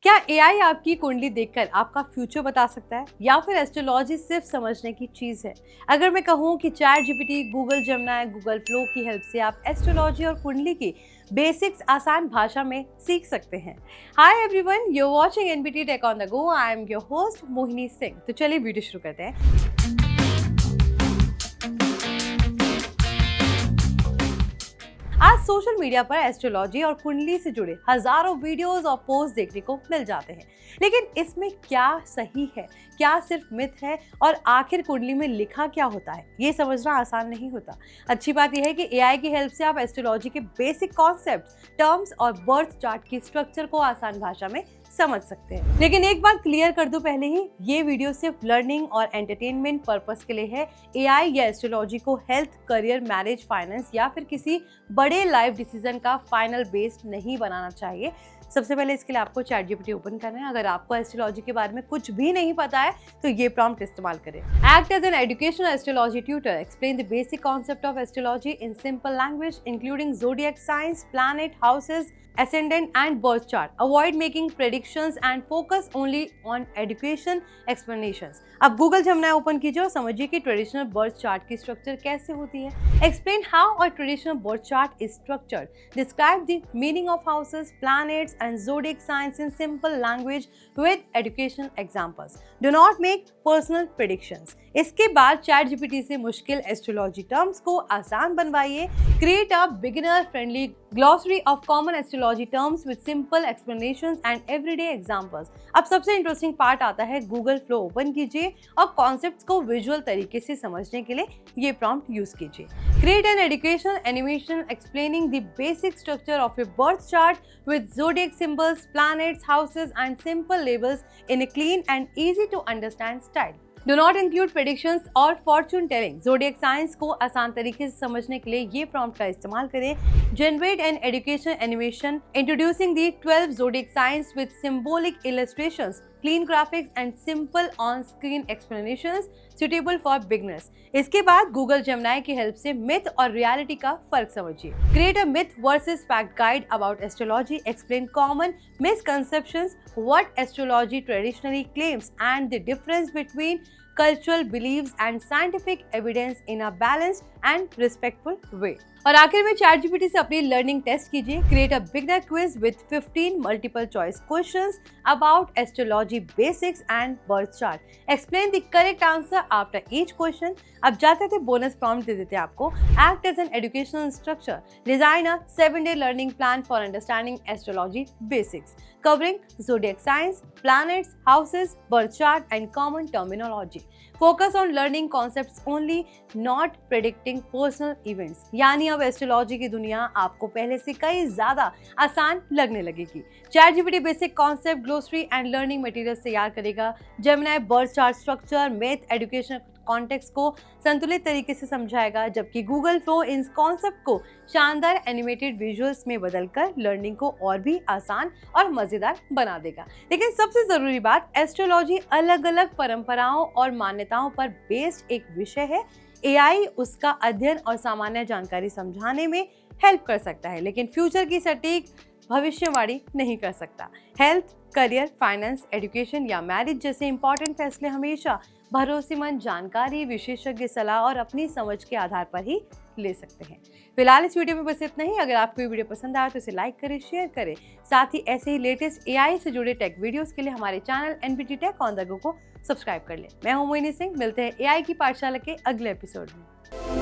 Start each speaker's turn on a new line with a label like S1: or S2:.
S1: क्या एआई आपकी कुंडली देखकर आपका फ्यूचर बता सकता है या फिर एस्ट्रोलॉजी सिर्फ समझने की चीज है? अगर मैं कहूँ कि chat GPT, Google Gemini, Google flow की हेल्प से आप एस्ट्रोलॉजी और कुंडली की बेसिक्स आसान भाषा में सीख सकते हैं। Hi everyone, you are watching NBT tech on the go. I am your host Mohini Singh. तो चलिए वीडियो शुरू करते हैं। आज सोशल मीडिया पर एस्ट्रोलॉजी और कुंडली से जुड़े हजारों वीडियोस और पोस्ट देखने को मिल जाते हैं, लेकिन इसमें क्या सही है, क्या सिर्फ मिथ है और आखिर कुंडली में लिखा क्या होता है, ये समझना आसान नहीं होता। अच्छी बात यह है कि एआई की हेल्प से आप एस्ट्रोलॉजी के बेसिक कॉन्सेप्ट्स, टर्म्स और बर्थ चार्ट की स्ट्रक्चर को आसान भाषा में समझ सकते हैं। लेकिन एक बात क्लियर कर दूं पहले ही, ये वीडियो सिर्फ लर्निंग और एंटरटेनमेंट पर्पस के लिए है। एआई या एस्ट्रोलॉजी को हेल्थ, करियर, मैरिज, फाइनेंस या फिर किसी बड़े लाइफ डिसीजन का फाइनल बेस नहीं बनाना चाहिए। सबसे पहले इसके लिए आपको चैट जीपीटी ओपन करना है। अगर आपको एस्ट्रोलॉजी के बारे में कुछ भी नहीं पता है तो ये प्रॉम्प्ट इस्तेमाल करें। Act as an educational astrology tutor, explain the basic concept of astrology in simple language including zodiac signs, planet, houses, ascendant and birth chart. Avoid making predictions and focus only on education explanations. अब Google Gemini open कीजिए और समझिए कि traditional birth chart की structure कैसे होती है। Explain how a traditional birth chart is structured. Describe the meaning of houses, planets and zodiac signs in simple language with educational examples. Do not make personal predictions. इसके बाद chat GPT से मुश्किल astrology terms को आसान बनवाइए। Create a beginner friendly glossary of common astrology terms with simple explanations and everyday examples. अब सबसे interesting part आता है। गूगल फ्लो ओपन कीजिए और कॉन्सेप्ट्स को विजुअल तरीके से समझने के लिए ये प्रॉम्प्ट यूज कीजिए। Create an educational animation explaining the basic structure of a birth chart with zodiac symbols, planets, houses and simple labels in a clean and easy to understand style. Do not include predictions और fortune telling. Zodiac signs को आसान तरीके से समझने के लिए ये prompt का इस्तेमाल करें। Generate an education animation introducing the 12 zodiac signs with symbolic illustrations, clean graphics and simple on-screen explanations suitable for beginners. इसके बाद गूगल जेमिनी की हेल्प से मिथ और रियलिटी का फर्क समझिए। Create a myth versus fact guide about astrology. Explain common misconceptions, what astrology traditionally claims and the difference between cultural beliefs and scientific evidence in a balanced and respectful way. और आखिर में chat GPT से अपनी learning test कीजिए। Create a beginner quiz with 15 multiple choice questions about astrology basics and birth chart. Explain the correct answer after each question. अब जाते थे bonus prompt दे देते हैं आपको। Act as an educational instructor, design a 7-day learning plan for understanding astrology basics covering zodiac signs, planets, houses, birth chart and common terminology. Focus on learning concepts only, not predicting personal events. यानी अब astrology की दुनिया आपको पहले से कई ज्यादा आसान लगने लगेगी। ChatGPT basic concept, glossary and learning materials तैयार करेगा। Gemini birth chart structure, math, education context को संतुलित तरीके से समझाएगा, जबकि गूगल फ्लो इन कॉन्सेप्ट को शानदार एनिमेटेड विजुअल्स में बदलकर लर्निंग को और भी आसान और मजेदार बना देगा। लेकिन सबसे जरूरी बात, एस्ट्रोलॉजी अलग अलग परंपराओं और मान्यताओं पर बेस्ड एक विषय है। एआई उसका अध्ययन और सामान्य जानकारी समझाने में हेल्प कर सकता है, लेकिन फ्यूचर की सटीक भविष्यवाणी नहीं कर सकता। हेल्थ, करियर, फाइनेंस, एजुकेशन या मैरिज जैसे इंपॉर्टेंट फैसले हमेशा भरोसेमंद जानकारी, विशेषज्ञ सलाह और अपनी समझ के आधार पर ही ले सकते हैं। फिलहाल इस वीडियो में बस इतना ही। अगर आपको ये वीडियो पसंद आया तो इसे लाइक करें, शेयर करें। साथ ही ऐसे ही लेटेस्ट एआई से जुड़े टेक वीडियोस के लिए हमारे channel NBT tech on the go को सब्सक्राइब कर लें। मैं हूं मोहिनी सिंह। मिलते हैं एआई की पाठशाला के अगले एपिसोड में।